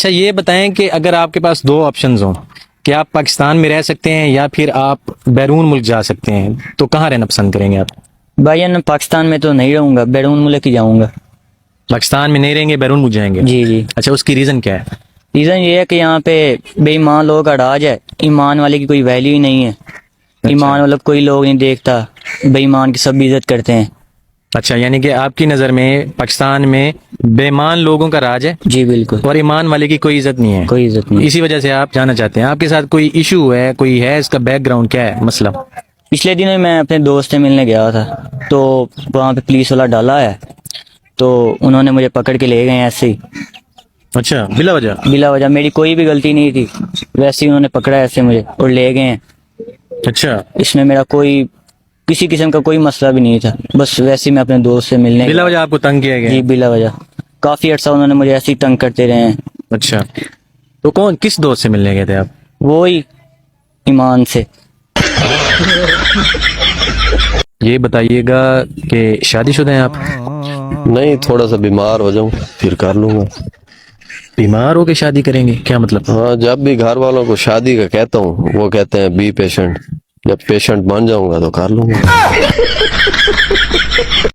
اچھا یہ بتائیں کہ اگر آپ کے پاس دو آپشنز ہوں کہ آپ پاکستان میں رہ سکتے ہیں یا پھر آپ بیرون ملک جا سکتے ہیں، تو کہاں رہنا پسند کریں گے آپ؟ بھائی جان پاکستان میں تو نہیں رہوں گا، بیرون ملک ہی جاؤں گا۔ پاکستان میں نہیں رہیں گے، بیرون ملک جائیں گے؟ جی جی، اچھا اس کی ریزن کیا ہے؟ ریزن یہ ہے کہ یہاں پہ بے ایمان لوگوں کا راج ہے، ایمان والے کی کوئی ویلیو ہی نہیں ہے۔ ایمان والا کوئی لوگ نہیں دیکھتا، بے ایمان کی سب عزت کرتے ہیں۔ اچھا یعنی کہ آپ کی نظر میں پاکستان میں بے ایمان لوگوں کا راج ہے جی بالکل، اور ایمان والے کی کوئی عزت نہیں ہے، کوئی عزت نہیں۔ اسی وجہ سے آپ جانا چاہتے ہیں۔ آپ کے ساتھ کوئی ایشو ہے، کوئی ہے، اس کا بیک گراؤنڈ کیا ہے مسئلہ؟ پچھلے دنوں میں اپنے دوست سے ملنے گیا تھا، تو وہاں پہ پولیس والا ڈالا ہے، تو انہوں نے مجھے پکڑ کے لے گئے ہیں ایسے ہی اچھا بلا وجہ؟ بلا وجہ، میری کوئی بھی غلطی نہیں تھی، ویسے ہی انہوں نے پکڑا ایسے مجھے اور لے گئے ہیں۔ اچھا اس میں میرا کوئی کسی قسم کا کوئی مسئلہ بھی نہیں تھا، بس ویسے ہی میں اپنے دوست سے ملنے بلا گیا۔ وجہ آپ کو تنگ کیا گیا؟ جی بلا وجہ، کافی عرصہ انہوں نے مجھے ایسے ہی تنگ کرتے رہے ہیں۔ اچھا تو کس دوست سے ملنے گئے تھے آپ؟ وہی ایمان سے۔ یہ بتائیے گا کہ شادی شدہ ہیں آپ؟ نہیں، تھوڑا سا بیمار ہو جاؤں پھر کر لوں گا۔ بیمار ہو کے شادی کریں گے؟ کیا مطلب؟ ہاں، جب بھی گھر والوں کو شادی کا کہتا ہوں وہ کہتے ہیں بی پیشنٹ، جب پیشنٹ بن جاؤں گا تو کر لوں گا۔